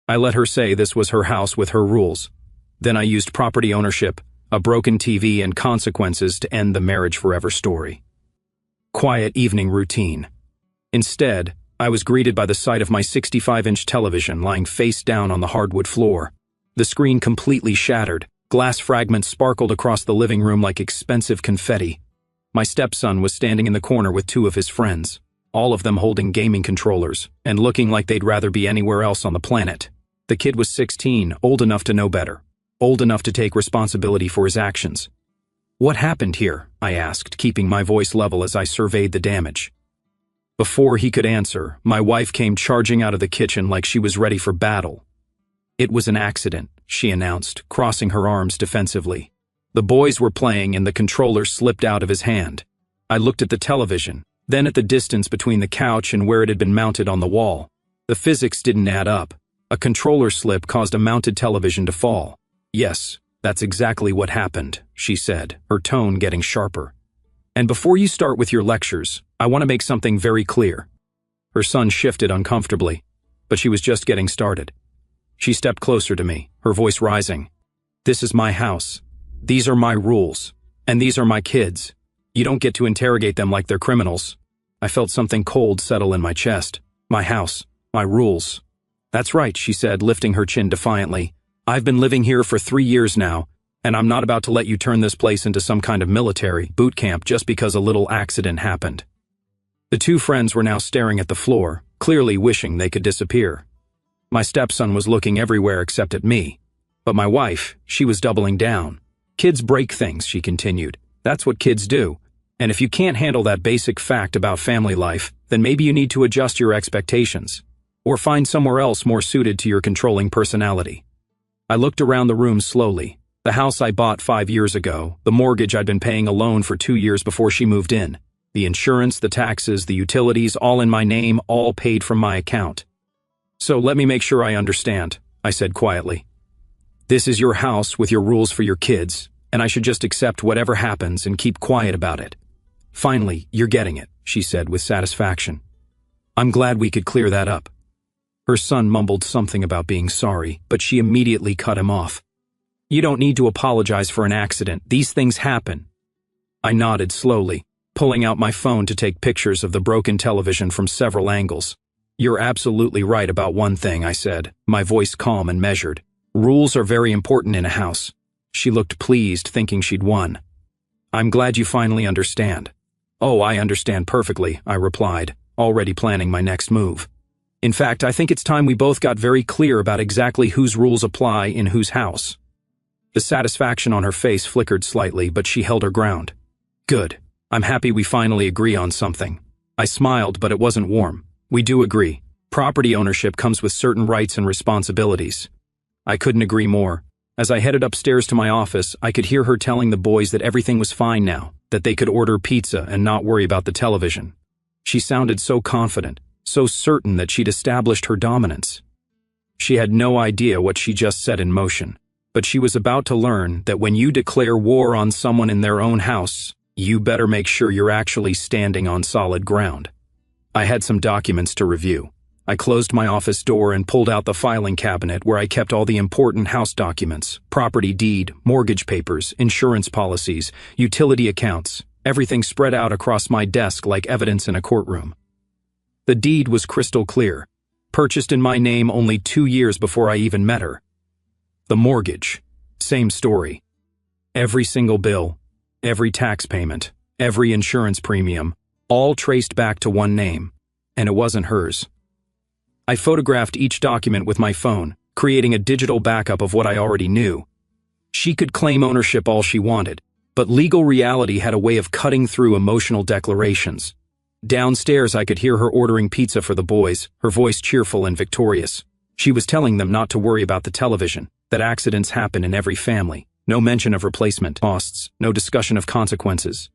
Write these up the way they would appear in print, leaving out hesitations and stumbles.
I let her say this was her house with her rules. Then I used property ownership, a broken TV, and consequences to end the marriage forever story. Quiet evening routine. Instead, I was greeted by the sight of my 65-inch television lying face down on the hardwood floor. The screen completely shattered. Glass fragments sparkled across the living room like expensive confetti. My stepson was standing in the corner with two of his friends, all of them holding gaming controllers and looking like they'd rather be anywhere else on the planet. The kid was 16, old enough to know better, old enough to take responsibility for his actions. "What happened here?" I asked, keeping my voice level as I surveyed the damage. Before he could answer, my wife came charging out of the kitchen like she was ready for battle. "It was an accident," she announced, crossing her arms defensively. The boys were playing and the controller slipped out of his hand. I looked at the television, then at the distance between the couch and where it had been mounted on the wall. The physics didn't add up. A controller slip caused a mounted television to fall. "Yes, that's exactly what happened," she said, her tone getting sharper. "And before you start with your lectures, I want to make something very clear." Her son shifted uncomfortably, but she was just getting started. She stepped closer to me, her voice rising. "This is my house. These are my rules. And these are my kids. You don't get to interrogate them like they're criminals." I felt something cold settle in my chest. "My house. My rules." "That's right," she said, lifting her chin defiantly. "I've been living here for 3 years now, and I'm not about to let you turn this place into some kind of military boot camp just because a little accident happened." The two friends were now staring at the floor, clearly wishing they could disappear. My stepson was looking everywhere except at me. But my wife, she was doubling down. "Kids break things," she continued. "That's what kids do. And if you can't handle that basic fact about family life, then maybe you need to adjust your expectations. Or find somewhere else more suited to your controlling personality." I looked around the room slowly. The house I bought 5 years ago, the mortgage I'd been paying alone for 2 years before she moved in, the insurance, the taxes, the utilities, all in my name, all paid from my account. "So let me make sure I understand," I said quietly. "This is your house with your rules for your kids, and I should just accept whatever happens and keep quiet about it." "Finally, you're getting it," she said with satisfaction. "I'm glad we could clear that up." Her son mumbled something about being sorry, but she immediately cut him off. "You don't need to apologize for an accident. These things happen." I nodded slowly, pulling out my phone to take pictures of the broken television from several angles. "You're absolutely right about one thing," I said, my voice calm and measured. "Rules are very important in a house." She looked pleased, thinking she'd won. "I'm glad you finally understand." "Oh, I understand perfectly," I replied, already planning my next move. "In fact, I think it's time we both got very clear about exactly whose rules apply in whose house." The satisfaction on her face flickered slightly, but she held her ground. "Good. I'm happy we finally agree on something." I smiled, but it wasn't warm. "We do agree. Property ownership comes with certain rights and responsibilities." I couldn't agree more. As I headed upstairs to my office, I could hear her telling the boys that everything was fine now, that they could order pizza and not worry about the television. She sounded so confident, so certain that she'd established her dominance. She had no idea what she just set in motion, but she was about to learn that when you declare war on someone in their own house, you better make sure you're actually standing on solid ground. I had some documents to review. I closed my office door and pulled out the filing cabinet where I kept all the important house documents, property deed, mortgage papers, insurance policies, utility accounts, everything spread out across my desk like evidence in a courtroom. The deed was crystal clear, purchased in my name only 2 years before I even met her. The mortgage, same story. Every single bill, every tax payment, every insurance premium, all traced back to one name, and it wasn't hers. I photographed each document with my phone, creating a digital backup of what I already knew. She could claim ownership all she wanted, but legal reality had a way of cutting through emotional declarations. Downstairs, I could hear her ordering pizza for the boys, her voice cheerful and victorious. She was telling them not to worry about the television, that accidents happen in every family, no mention of replacement costs, no discussion of consequences.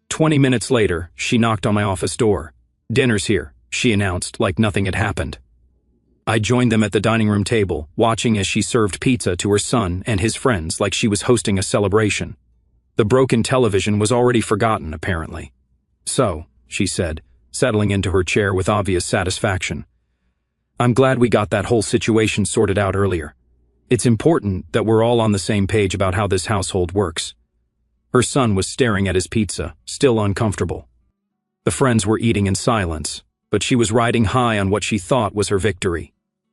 20 minutes later, she knocked on my office door. "Dinner's here," she announced, like nothing had happened. I joined them at the dining room table, watching as she served pizza to her son and his friends like she was hosting a celebration. The broken television was already forgotten, apparently. "So," she said, settling into her chair with obvious satisfaction, I'm glad we got that whole situation sorted out earlier. It's important that we're all on the same page about how this household works." Her son was staring at his pizza, still uncomfortable. The friends were eating in silence, but she was riding high on what she thought was her victory.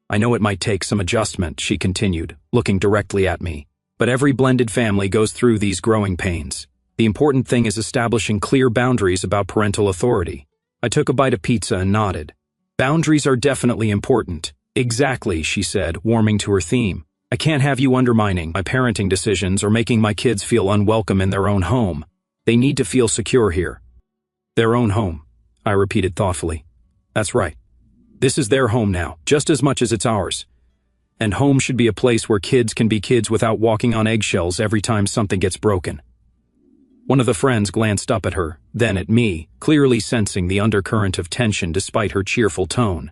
"I know it might take some adjustment," she continued, looking directly at me. "But every blended family goes through these growing pains. The important thing is establishing clear boundaries about parental authority." I took a bite of pizza and nodded. "Boundaries are definitely important." "Exactly," she said, warming to her theme. "I can't have you undermining my parenting decisions or making my kids feel unwelcome in their own home. They need to feel secure here." "Their own home," I repeated thoughtfully. "That's right. This is their home now, just as much as it's ours. And home should be a place where kids can be kids without walking on eggshells every time something gets broken." One of the friends glanced up at her, then at me, clearly sensing the undercurrent of tension despite her cheerful tone.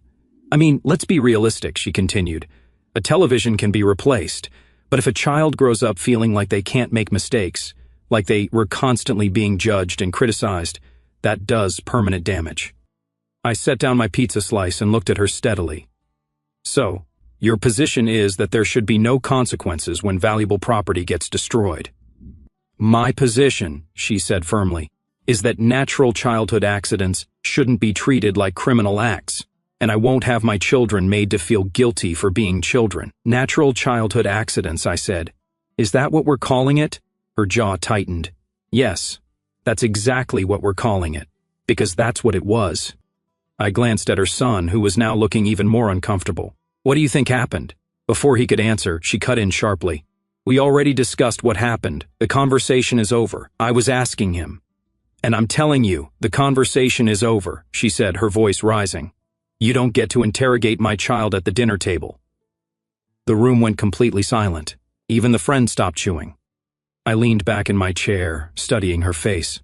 "I mean, let's be realistic," she continued. "A television can be replaced, but if a child grows up feeling like they can't make mistakes, like they were constantly being judged and criticized, that does permanent damage." I set down my pizza slice and looked at her steadily. "So, your position is that there should be no consequences when valuable property gets destroyed?" "My position," she said firmly, "is that natural childhood accidents shouldn't be treated like criminal acts, and I won't have my children made to feel guilty for being children." "Natural childhood accidents," I said. "Is that what we're calling it?" Her jaw tightened. "Yes, that's exactly what we're calling it, because that's what it was." I glanced at her son, who was now looking even more uncomfortable. "What do you think happened?" Before he could answer, she cut in sharply. "We already discussed what happened. The conversation is over. I was asking him." "And I'm telling you, the conversation is over," she said, her voice rising. "You don't get to interrogate my child at the dinner table." The room went completely silent. Even the friend stopped chewing. I leaned back in my chair, studying her face.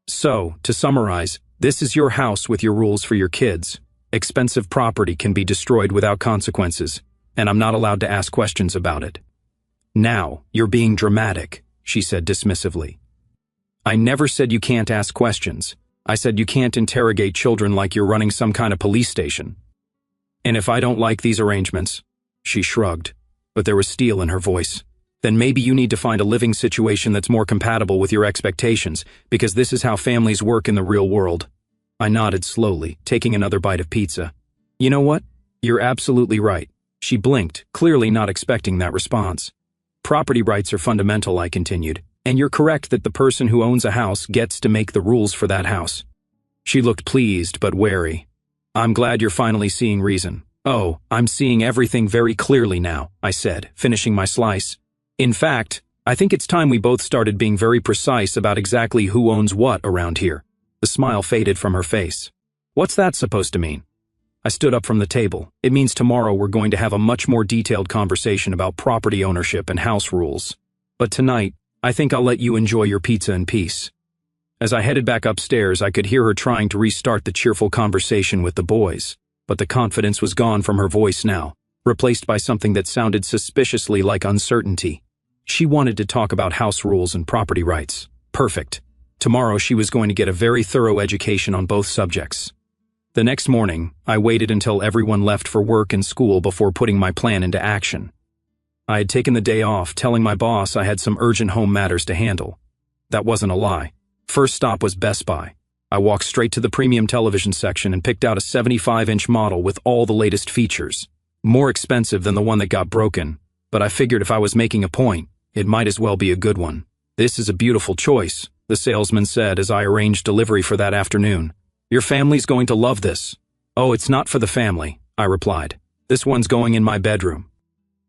"So, to summarize, this is your house with your rules for your kids. Expensive property can be destroyed without consequences, and I'm not allowed to ask questions about it." "Now, you're being dramatic," she said dismissively. "I never said you can't ask questions. I said you can't interrogate children like you're running some kind of police station. And if I don't like these arrangements," she shrugged, but there was steel in her voice, "then maybe you need to find a living situation that's more compatible with your expectations, because this is how families work in the real world." I nodded slowly, taking another bite of pizza. "You know what? You're absolutely right." She blinked, clearly not expecting that response. "Property rights are fundamental," I continued, "and you're correct that the person who owns a house gets to make the rules for that house." She looked pleased but wary. "I'm glad you're finally seeing reason." "Oh, I'm seeing everything very clearly now," I said, finishing my slice. "In fact, I think it's time we both started being very precise about exactly who owns what around here." The smile faded from her face. "What's that supposed to mean?" I stood up from the table. "It means tomorrow we're going to have a much more detailed conversation about property ownership and house rules. But tonight, I think I'll let you enjoy your pizza in peace." As I headed back upstairs, I could hear her trying to restart the cheerful conversation with the boys, but the confidence was gone from her voice now, replaced by something that sounded suspiciously like uncertainty. She wanted to talk about house rules and property rights. Perfect. Tomorrow she was going to get a very thorough education on both subjects. The next morning, I waited until everyone left for work and school before putting my plan into action. I had taken the day off, telling my boss I had some urgent home matters to handle. That wasn't a lie. First stop was Best Buy. I walked straight to the premium television section and picked out a 75-inch model with all the latest features. More expensive than the one that got broken, but I figured if I was making a point, it might as well be a good one. "This is a beautiful choice," the salesman said as I arranged delivery for that afternoon. "Your family's going to love this." "Oh, it's not for the family," I replied. "This one's going in my bedroom."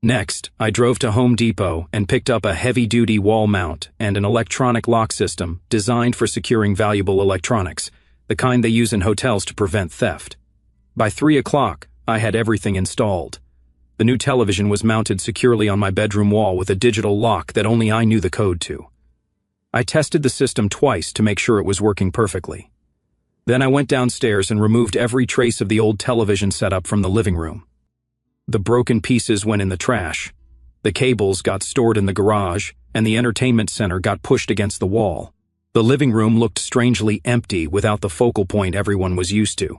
Next, I drove to Home Depot and picked up a heavy-duty wall mount and an electronic lock system designed for securing valuable electronics, the kind they use in hotels to prevent theft. By 3 o'clock, I had everything installed. The new television was mounted securely on my bedroom wall with a digital lock that only I knew the code to. I tested the system twice to make sure it was working perfectly. Then I went downstairs and removed every trace of the old television setup from the living room. The broken pieces went in the trash. The cables got stored in the garage, and the entertainment center got pushed against the wall. The living room looked strangely empty without the focal point everyone was used to.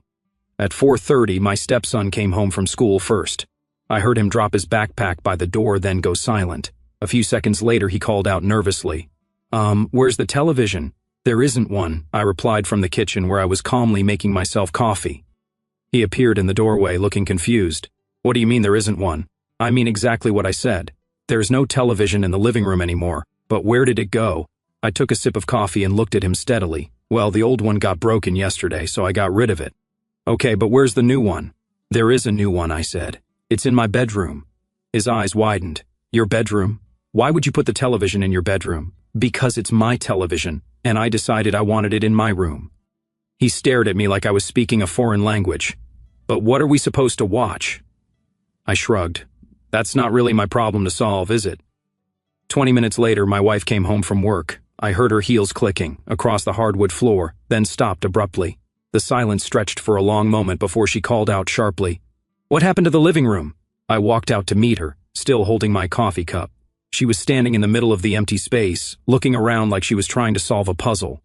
At 4:30, my stepson came home from school first. I heard him drop his backpack by the door, then go silent. A few seconds later, he called out nervously, Where's the television?" "There isn't one," I replied from the kitchen where I was calmly making myself coffee. He appeared in the doorway looking confused. "What do you mean there isn't one?" "I mean exactly what I said. There's no television in the living room anymore. But where did it go?" I took a sip of coffee and looked at him steadily. "Well, the old one got broken yesterday, so I got rid of it." "Okay, but where's the new one?" "There is a new one," I said. "It's in my bedroom." His eyes widened. "Your bedroom? Why would you put the television in your bedroom?" "Because it's my television, and I decided I wanted it in my room." He stared at me like I was speaking a foreign language. "But what are we supposed to watch?" I shrugged. "That's not really my problem to solve, is it?" 20 minutes later, my wife came home from work. I heard her heels clicking across the hardwood floor, then stopped abruptly. The silence stretched for a long moment before she called out sharply, "What happened to the living room?" I walked out to meet her, still holding my coffee cup. She was standing in the middle of the empty space, looking around like she was trying to solve a puzzle.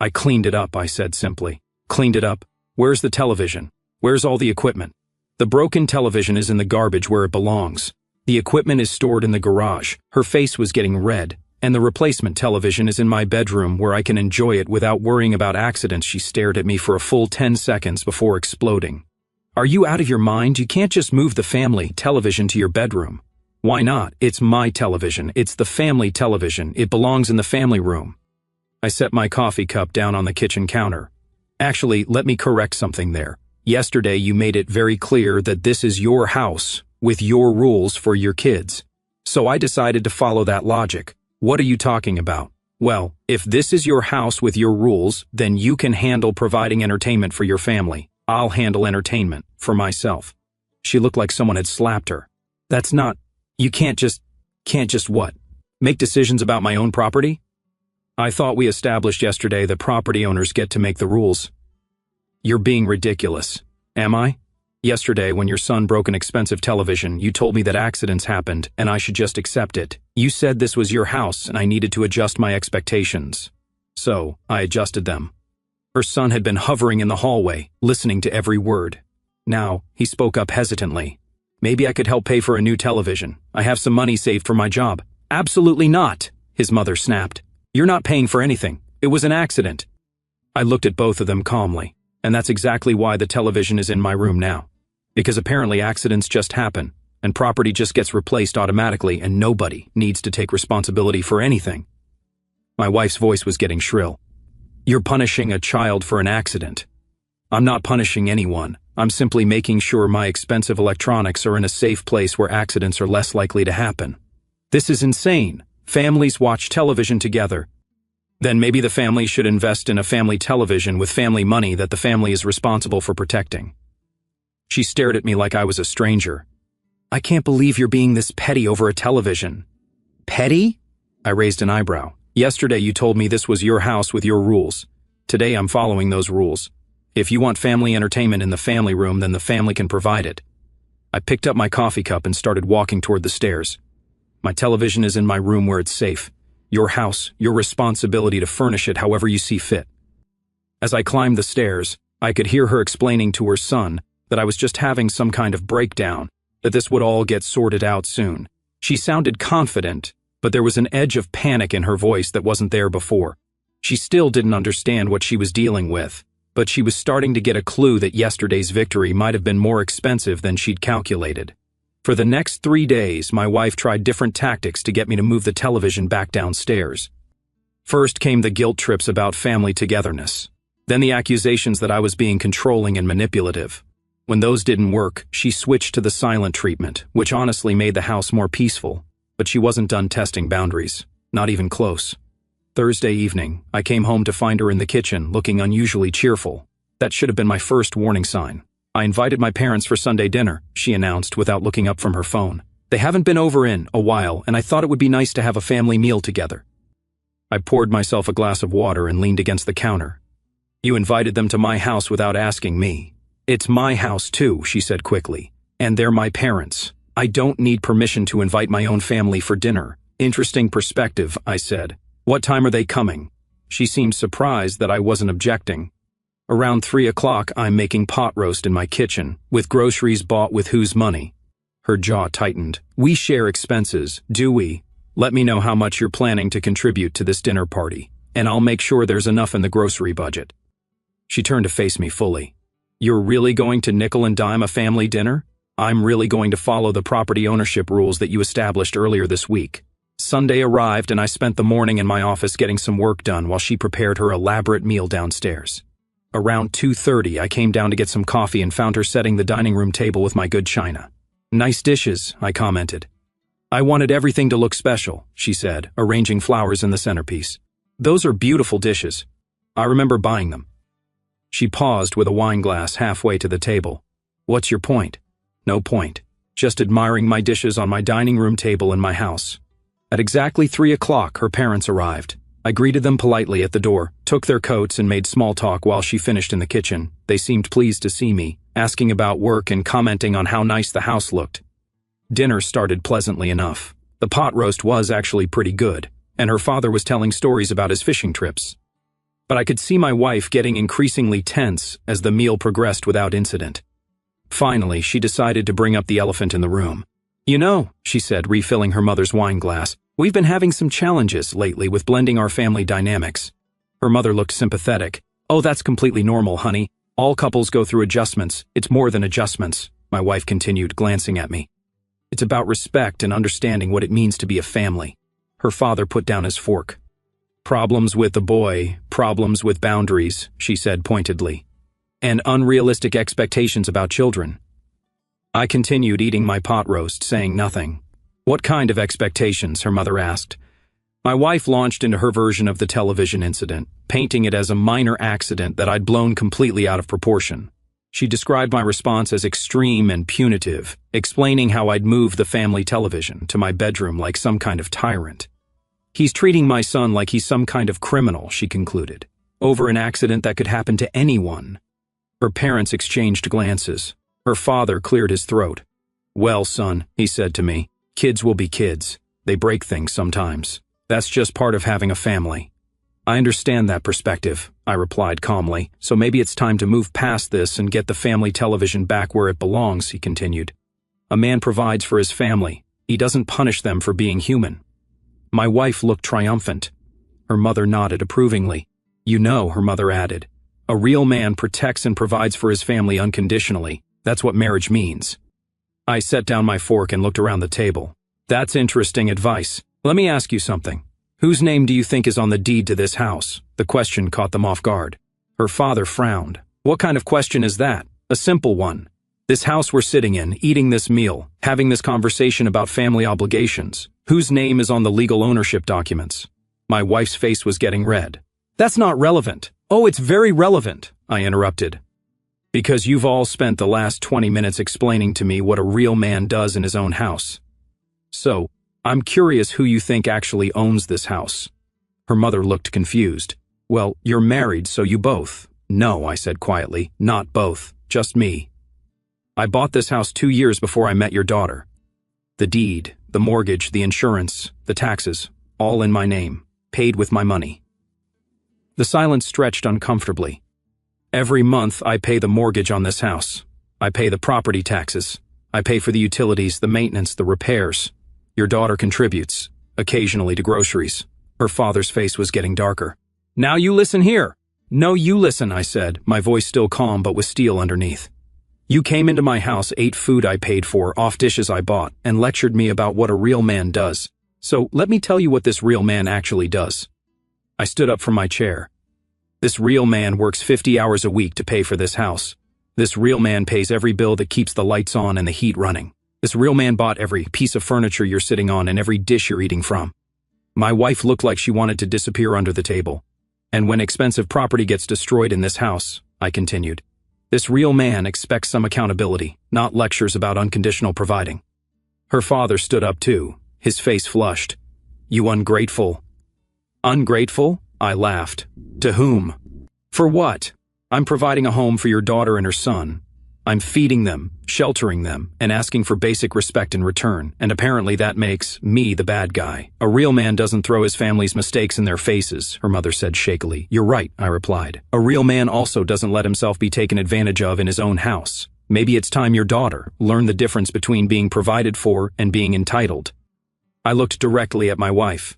"I cleaned it up," I said simply. "Cleaned it up? Where's the television? Where's all the equipment?" "The broken television is in the garbage where it belongs. The equipment is stored in the garage." Her face was getting red. "And the replacement television is in my bedroom where I can enjoy it without worrying about accidents." She stared at me for a full 10 seconds before exploding. "Are you out of your mind? You can't just move the family television to your bedroom." "Why not? It's my television. It's the family television. It belongs in the family room." I set my coffee cup down on the kitchen counter. "Actually, let me correct something there. Yesterday you made it very clear that this is your house, with your rules for your kids. So I decided to follow that logic. What are you talking about?" "Well, if this is your house with your rules, then you can handle providing entertainment for your family. I'll handle entertainment for myself." She looked like someone had slapped her. "That's not... You can't just what? Make decisions about my own property?" "I thought we established yesterday that property owners get to make the rules." "You're being ridiculous." "Am I? Yesterday, when your son broke an expensive television, you told me that accidents happened and I should just accept it. You said this was your house and I needed to adjust my expectations. So, I adjusted them." Her son had been hovering in the hallway, listening to every word. Now, he spoke up hesitantly. "Maybe I could help pay for a new television. I have some money saved for my job." "Absolutely not," his mother snapped. "You're not paying for anything. It was an accident." I looked at both of them calmly, and that's exactly why the television is in my room now. Because apparently accidents just happen, and property just gets replaced automatically, and nobody needs to take responsibility for anything. My wife's voice was getting shrill. "You're punishing a child for an accident." "I'm not punishing anyone. I'm simply making sure my expensive electronics are in a safe place where accidents are less likely to happen." "This is insane. Families watch television together." "Then maybe the family should invest in a family television with family money that the family is responsible for protecting." She stared at me like I was a stranger. "I can't believe you're being this petty over a television." "Petty?" I raised an eyebrow. "Yesterday you told me this was your house with your rules. Today I'm following those rules. If you want family entertainment in the family room, then the family can provide it." I picked up my coffee cup and started walking toward the stairs. "My television is in my room where it's safe. Your house, your responsibility to furnish it however you see fit." As I climbed the stairs, I could hear her explaining to her son that I was just having some kind of breakdown, that this would all get sorted out soon. She sounded confident, but there was an edge of panic in her voice that wasn't there before. She still didn't understand what she was dealing with, but she was starting to get a clue that yesterday's victory might have been more expensive than she'd calculated. For the next 3 days, my wife tried different tactics to get me to move the television back downstairs. First came the guilt trips about family togetherness. Then the accusations that I was being controlling and manipulative. When those didn't work, she switched to the silent treatment, which honestly made the house more peaceful. But she wasn't done testing boundaries. Not even close. Thursday evening, I came home to find her in the kitchen, looking unusually cheerful. That should have been my first warning sign. "I invited my parents for Sunday dinner," she announced without looking up from her phone. "They haven't been over in a while, and I thought it would be nice to have a family meal together." I poured myself a glass of water and leaned against the counter. "You invited them to my house without asking me." "It's my house too," she said quickly. "And they're my parents. I don't need permission to invite my own family for dinner." "Interesting perspective," I said. "What time are they coming?" She seemed surprised that I wasn't objecting. Around 3 o'clock, I'm making pot roast in my kitchen, with groceries bought with whose money? Her jaw tightened. We share expenses, do we? Let me know how much you're planning to contribute to this dinner party, and I'll make sure there's enough in the grocery budget. She turned to face me fully. You're really going to nickel and dime a family dinner? I'm really going to follow the property ownership rules that you established earlier this week. Sunday arrived and I spent the morning in my office getting some work done while she prepared her elaborate meal downstairs. Around 2:30, I came down to get some coffee and found her setting the dining room table with my good china. Nice dishes, I commented. I wanted everything to look special, she said, arranging flowers in the centerpiece. Those are beautiful dishes. I remember buying them. She paused with a wine glass halfway to the table. What's your point? No point. Just admiring my dishes on my dining room table in my house. At exactly 3 o'clock, her parents arrived. I greeted them politely at the door, took their coats and made small talk while she finished in the kitchen. They seemed pleased to see me, asking about work and commenting on how nice the house looked. Dinner started pleasantly enough. The pot roast was actually pretty good, and her father was telling stories about his fishing trips. But I could see my wife getting increasingly tense as the meal progressed without incident. Finally, she decided to bring up the elephant in the room. You know, she said, refilling her mother's wine glass, we've been having some challenges lately with blending our family dynamics. Her mother looked sympathetic. Oh, that's completely normal, honey. All couples go through adjustments. It's more than adjustments, my wife continued, glancing at me. It's about respect and understanding what it means to be a family. Her father put down his fork. Problems with the boy, problems with boundaries, she said pointedly, and unrealistic expectations about children. I continued eating my pot roast, saying nothing. What kind of expectations? Her mother asked. My wife launched into her version of the television incident, painting it as a minor accident that I'd blown completely out of proportion. She described my response as extreme and punitive, explaining how I'd moved the family television to my bedroom like some kind of tyrant. He's treating my son like he's some kind of criminal, she concluded, over an accident that could happen to anyone. Her parents exchanged glances. Her father cleared his throat. Well, son, he said to me, kids will be kids. They break things sometimes. That's just part of having a family. I understand that perspective, I replied calmly, so maybe it's time to move past this and get the family television back where it belongs, he continued. A man provides for his family. He doesn't punish them for being human. My wife looked triumphant. Her mother nodded approvingly. You know, her mother added, a real man protects and provides for his family unconditionally. That's what marriage means. I set down my fork and looked around the table. That's interesting advice. Let me ask you something. Whose name do you think is on the deed to this house? The question caught them off guard. Her father frowned. What kind of question is that? A simple one. This house we're sitting in, eating this meal, having this conversation about family obligations. Whose name is on the legal ownership documents? My wife's face was getting red. That's not relevant. Oh, it's very relevant, I interrupted. Because you've all spent the last 20 minutes explaining to me what a real man does in his own house. So, I'm curious who you think actually owns this house. Her mother looked confused. Well, you're married, so you both. No, I said quietly, not both, just me. I bought this house 2 years before I met your daughter. The deed, the mortgage, the insurance, the taxes, all in my name, paid with my money. The silence stretched uncomfortably. Every month I pay the mortgage on this house. I pay the property taxes. I pay for the utilities, the maintenance, the repairs. Your daughter contributes, occasionally to groceries. Her father's face was getting darker. Now you listen here. No, you listen, I said, my voice still calm but with steel underneath. You came into my house, ate food I paid for, off dishes I bought, and lectured me about what a real man does. So let me tell you what this real man actually does. I stood up from my chair. This real man works 50 hours a week to pay for this house. This real man pays every bill that keeps the lights on and the heat running. This real man bought every piece of furniture you're sitting on and every dish you're eating from. My wife looked like she wanted to disappear under the table. And when expensive property gets destroyed in this house, I continued, this real man expects some accountability, not lectures about unconditional providing. Her father stood up too, his face flushed. You ungrateful. Ungrateful? I laughed. To whom? For what? I'm providing a home for your daughter and her son. I'm feeding them, sheltering them, and asking for basic respect in return, and apparently that makes me the bad guy. A real man doesn't throw his family's mistakes in their faces, her mother said shakily. You're right, I replied. A real man also doesn't let himself be taken advantage of in his own house. Maybe it's time your daughter learned the difference between being provided for and being entitled. I looked directly at my wife.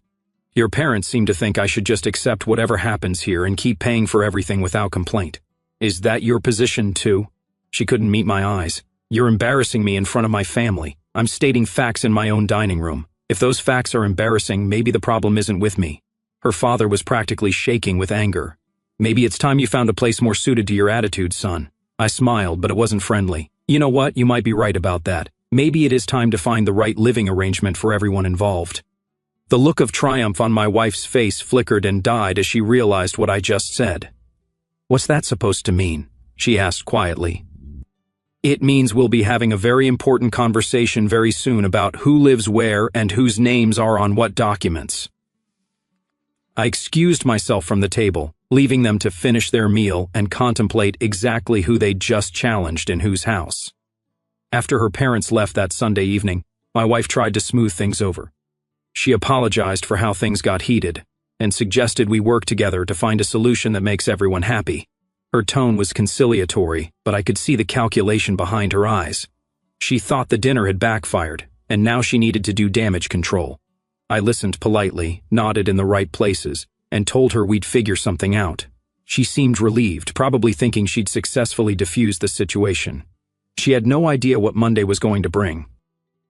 Your parents seem to think I should just accept whatever happens here and keep paying for everything without complaint. Is that your position too? She couldn't meet my eyes. You're embarrassing me in front of my family. I'm stating facts in my own dining room. If those facts are embarrassing, maybe the problem isn't with me. Her father was practically shaking with anger. Maybe it's time you found a place more suited to your attitude, son. I smiled, but it wasn't friendly. You know what? You might be right about that. Maybe it is time to find the right living arrangement for everyone involved. The look of triumph on my wife's face flickered and died as she realized what I just said. What's that supposed to mean? She asked quietly. It means we'll be having a very important conversation very soon about who lives where and whose names are on what documents. I excused myself from the table, leaving them to finish their meal and contemplate exactly who they'd just challenged in whose house. After her parents left that Sunday evening, my wife tried to smooth things over. She apologized for how things got heated and suggested we work together to find a solution that makes everyone happy. Her tone was conciliatory, but I could see the calculation behind her eyes. She thought the dinner had backfired, and now she needed to do damage control. I listened politely, nodded in the right places, and told her we'd figure something out. She seemed relieved, probably thinking she'd successfully diffused the situation. She had no idea what Monday was going to bring.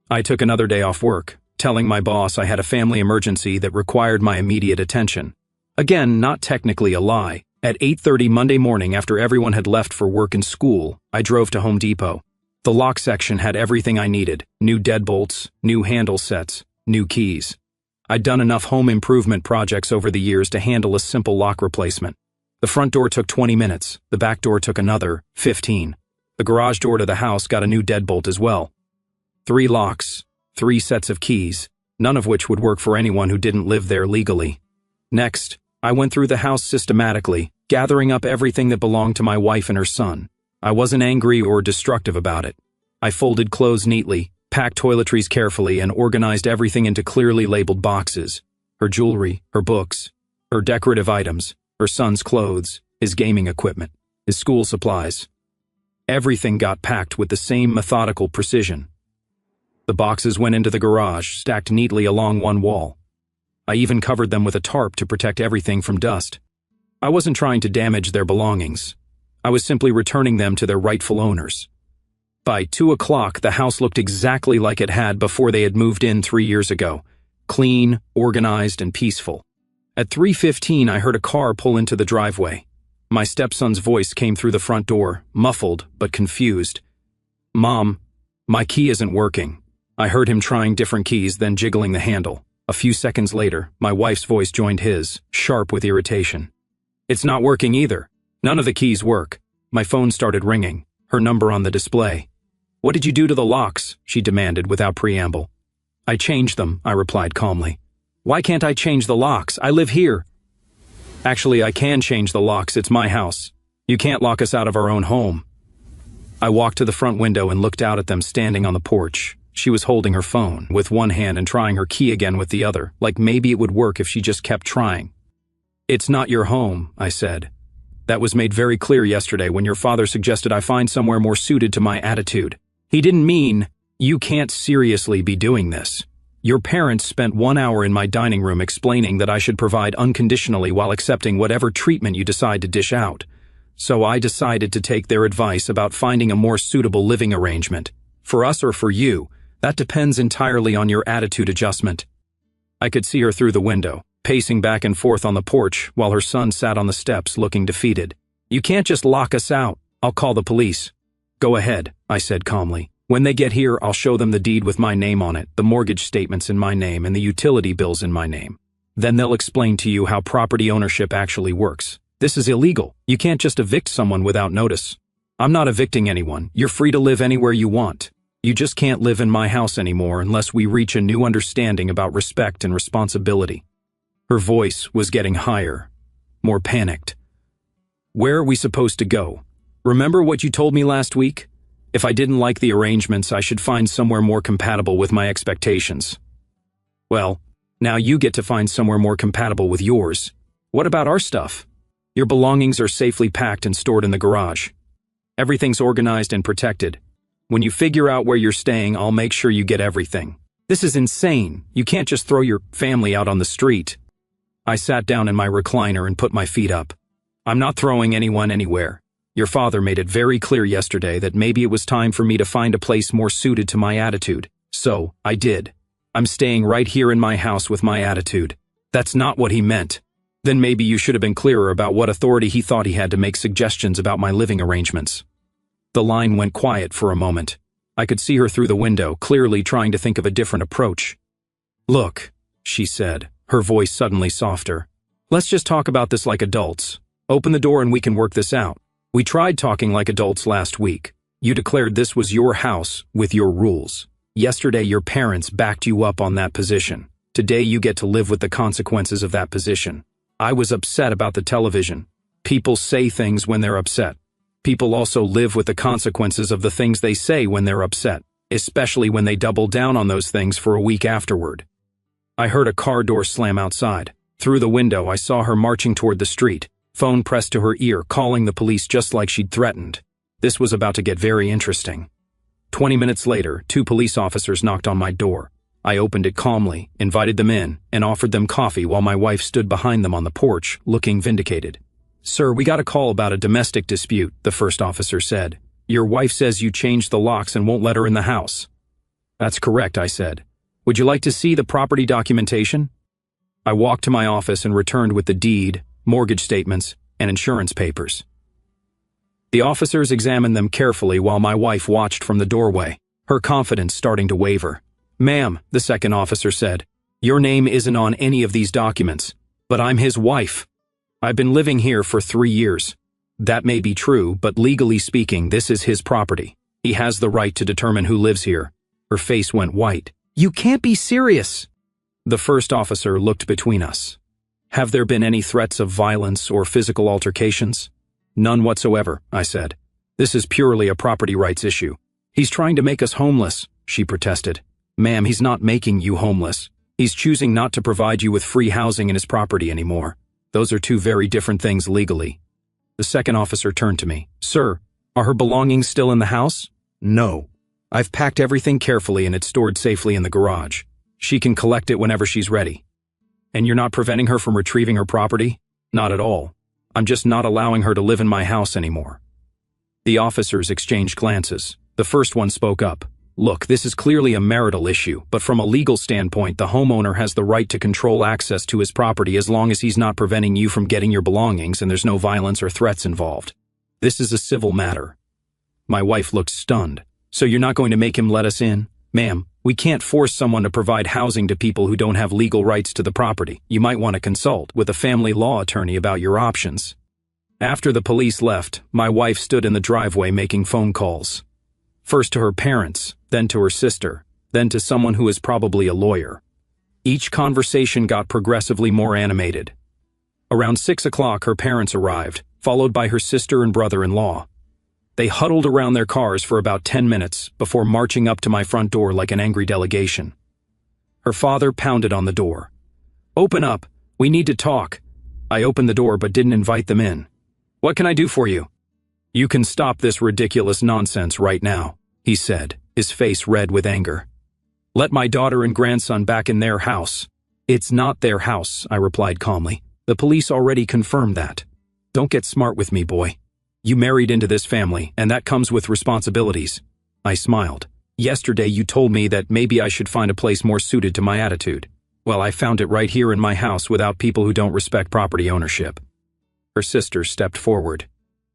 I took another day off work, telling my boss I had a family emergency that required my immediate attention. Again, not technically a lie. At 8:30 Monday morning, after everyone had left for work and school, I drove to Home Depot. The lock section had everything I needed: new deadbolts, new handle sets, new keys. I'd done enough home improvement projects over the years to handle a simple lock replacement. The front door took 20 minutes, the back door took another 15. The garage door to the house got a new deadbolt as well. 3 locks, 3 sets of keys, none of which would work for anyone who didn't live there legally. Next, I went through the house systematically, gathering up everything that belonged to my wife and her son. I wasn't angry or destructive about it. I folded clothes neatly, packed toiletries carefully, and organized everything into clearly labeled boxes. Her jewelry, her books, her decorative items, her son's clothes, his gaming equipment, his school supplies. Everything got packed with the same methodical precision. The boxes went into the garage, stacked neatly along one wall. I even covered them with a tarp to protect everything from dust. I wasn't trying to damage their belongings. I was simply returning them to their rightful owners. By 2 o'clock, the house looked exactly like it had before they had moved in 3 years ago. Clean, organized, and peaceful. At 3:15, I heard a car pull into the driveway. My stepson's voice came through the front door, muffled but confused. Mom, my key isn't working. I heard him trying different keys, then jiggling the handle. A few seconds later, my wife's voice joined his, sharp with irritation. It's not working either. None of the keys work. My phone started ringing, her number on the display. What did you do to the locks? She demanded without preamble. I changed them, I replied calmly. Why can't I change the locks? I live here. Actually, I can change the locks. It's my house. You can't lock us out of our own home. I walked to the front window and looked out at them standing on the porch. She was holding her phone with one hand and trying her key again with the other, like maybe it would work if she just kept trying. It's not your home, I said. That was made very clear yesterday when your father suggested I find somewhere more suited to my attitude. He didn't mean, you can't seriously be doing this. Your parents spent 1 hour in my dining room explaining that I should provide unconditionally while accepting whatever treatment you decide to dish out. So I decided to take their advice about finding a more suitable living arrangement. For us or for you, that depends entirely on your attitude adjustment. I could see her through the window, pacing back and forth on the porch while her son sat on the steps looking defeated. You can't just lock us out. I'll call the police. Go ahead, I said calmly. When they get here, I'll show them the deed with my name on it, the mortgage statements in my name, and the utility bills in my name. Then they'll explain to you how property ownership actually works. This is illegal. You can't just evict someone without notice. I'm not evicting anyone. You're free to live anywhere you want. You just can't live in my house anymore unless we reach a new understanding about respect and responsibility. Her voice was getting higher, more panicked. Where are we supposed to go? Remember what you told me last week? If I didn't like the arrangements, I should find somewhere more compatible with my expectations. Well, now you get to find somewhere more compatible with yours. What about our stuff? Your belongings are safely packed and stored in the garage. Everything's organized and protected. When you figure out where you're staying, I'll make sure you get everything. This is insane. You can't just throw your family out on the street. I sat down in my recliner and put my feet up. I'm not throwing anyone anywhere. Your father made it very clear yesterday that maybe it was time for me to find a place more suited to my attitude. So, I did. I'm staying right here in my house with my attitude. That's not what he meant. Then maybe you should have been clearer about what authority he thought he had to make suggestions about my living arrangements. The line went quiet for a moment. I could see her through the window, clearly trying to think of a different approach. Look, she said, her voice suddenly softer. Let's just talk about this like adults. Open the door and we can work this out. We tried talking like adults last week. You declared this was your house with your rules. Yesterday your parents backed you up on that position. Today you get to live with the consequences of that position. I was upset about the television. People say things when they're upset. People also live with the consequences of the things they say when they're upset, especially when they double down on those things for a week afterward. I heard a car door slam outside. Through the window I saw her marching toward the street, phone pressed to her ear, calling the police just like she'd threatened. This was about to get very interesting. 20 minutes later, 2 police officers knocked on my door. I opened it calmly, invited them in, and offered them coffee while my wife stood behind them on the porch, looking vindicated. Sir, we got a call about a domestic dispute, the first officer said. Your wife says you changed the locks and won't let her in the house. That's correct, I said. Would you like to see the property documentation? I walked to my office and returned with the deed, mortgage statements, and insurance papers. The officers examined them carefully while my wife watched from the doorway, her confidence starting to waver. Ma'am, the second officer said, your name isn't on any of these documents, but I'm his wife. I've been living here for 3 years. That may be true, but legally speaking, this is his property. He has the right to determine who lives here. Her face went white. You can't be serious. The first officer looked between us. Have there been any threats of violence or physical altercations? None whatsoever, I said. This is purely a property rights issue. He's trying to make us homeless, she protested. Ma'am, he's not making you homeless. He's choosing not to provide you with free housing in his property anymore. Those are 2 very different things legally. The second officer turned to me. Sir, are her belongings still in the house? No. I've packed everything carefully and it's stored safely in the garage. She can collect it whenever she's ready. And you're not preventing her from retrieving her property? Not at all. I'm just not allowing her to live in my house anymore. The officers exchanged glances. The first one spoke up. Look, this is clearly a marital issue, but from a legal standpoint, the homeowner has the right to control access to his property as long as he's not preventing you from getting your belongings and there's no violence or threats involved. This is a civil matter. My wife looked stunned. So you're not going to make him let us in? Ma'am, we can't force someone to provide housing to people who don't have legal rights to the property. You might want to consult with a family law attorney about your options. After the police left, my wife stood in the driveway making phone calls. First to her parents, then to her sister, then to someone who is probably a lawyer. Each conversation got progressively more animated. Around 6 o'clock, her parents arrived, followed by her sister and brother-in-law. They huddled around their cars for about 10 minutes before marching up to my front door like an angry delegation. Her father pounded on the door. Open up, we need to talk. I opened the door but didn't invite them in. What can I do for you? You can stop this ridiculous nonsense right now, he said, his face red with anger. Let my daughter and grandson back in their house. It's not their house, I replied calmly. The police already confirmed that. Don't get smart with me, boy. You married into this family, and that comes with responsibilities. I smiled. Yesterday you told me that maybe I should find a place more suited to my attitude. Well, I found it right here in my house without people who don't respect property ownership. Her sister stepped forward.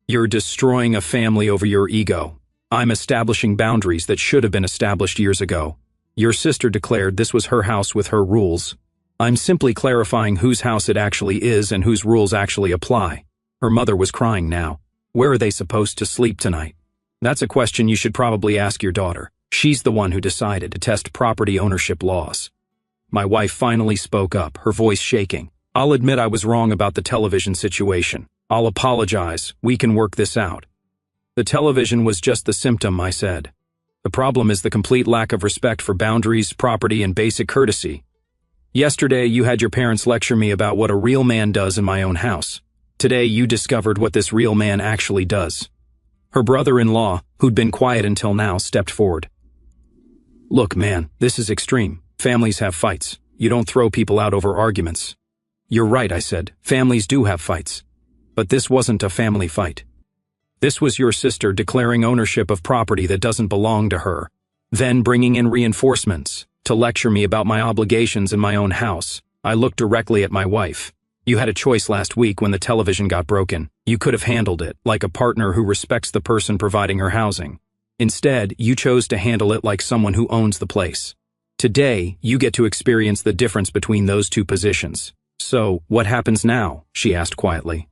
You're destroying a family over your ego. I'm establishing boundaries that should have been established years ago. Your sister declared this was her house with her rules. I'm simply clarifying whose house it actually is and whose rules actually apply. Her mother was crying now. Where are they supposed to sleep tonight? That's a question you should probably ask your daughter. She's the one who decided to test property ownership laws. My wife finally spoke up, her voice shaking. I'll admit I was wrong about the television situation. I'll apologize. We can work this out. The television was just the symptom, I said. The problem is the complete lack of respect for boundaries, property, and basic courtesy. Yesterday, you had your parents lecture me about what a real man does in my own house. Today, you discovered what this real man actually does. Her brother-in-law, who'd been quiet until now, stepped forward. Look, man, this is extreme. Families have fights. You don't throw people out over arguments. You're right, I said. Families do have fights. But this wasn't a family fight. This was your sister declaring ownership of property that doesn't belong to her, then bringing in reinforcements to lecture me about my obligations in my own house. I looked directly at my wife. You had a choice last week when the television got broken. You could have handled it like a partner who respects the person providing her housing. Instead, you chose to handle it like someone who owns the place. Today, you get to experience the difference between those two positions. So, what happens now? She asked quietly.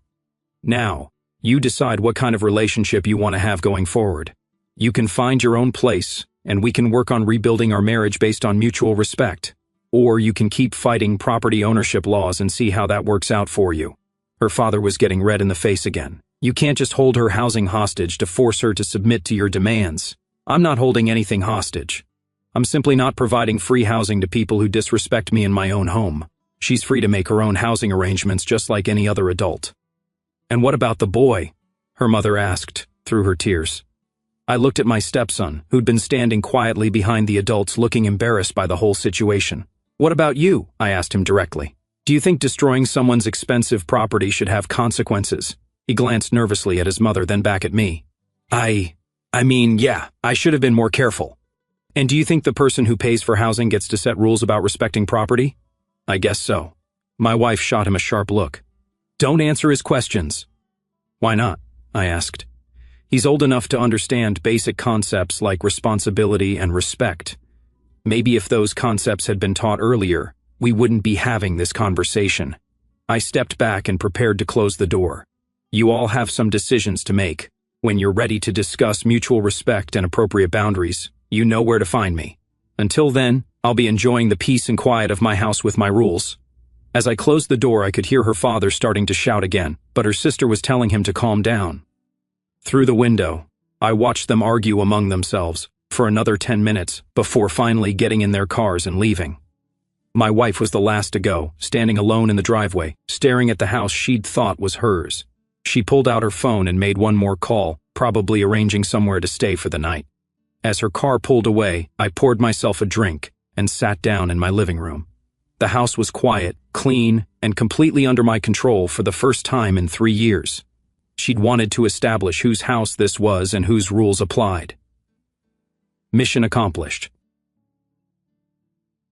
Now, you decide what kind of relationship you want to have going forward. You can find your own place, and we can work on rebuilding our marriage based on mutual respect. Or you can keep fighting property ownership laws and see how that works out for you. Her father was getting red in the face again. You can't just hold her housing hostage to force her to submit to your demands. I'm not holding anything hostage. I'm simply not providing free housing to people who disrespect me in my own home. She's free to make her own housing arrangements just like any other adult. And what about the boy? Her mother asked, through her tears. I looked at my stepson, who'd been standing quietly behind the adults looking embarrassed by the whole situation. What about you? I asked him directly. Do you think destroying someone's expensive property should have consequences? He glanced nervously at his mother, then back at me. I mean, yeah, I should have been more careful. And do you think the person who pays for housing gets to set rules about respecting property? I guess so. My wife shot him a sharp look. Don't answer his questions. Why not? I asked. He's old enough to understand basic concepts like responsibility and respect. Maybe if those concepts had been taught earlier, we wouldn't be having this conversation. I stepped back and prepared to close the door. You all have some decisions to make. When you're ready to discuss mutual respect and appropriate boundaries, you know where to find me. Until then, I'll be enjoying the peace and quiet of my house with my rules. As I closed the door, I could hear her father starting to shout again, but her sister was telling him to calm down. Through the window, I watched them argue among themselves for another 10 minutes before finally getting in their cars and leaving. My wife was the last to go, standing alone in the driveway, staring at the house she'd thought was hers. She pulled out her phone and made one more call, probably arranging somewhere to stay for the night. As her car pulled away, I poured myself a drink and sat down in my living room. The house was quiet, clean, and completely under my control for the first time in 3 years. She'd wanted to establish whose house this was and whose rules applied. Mission accomplished.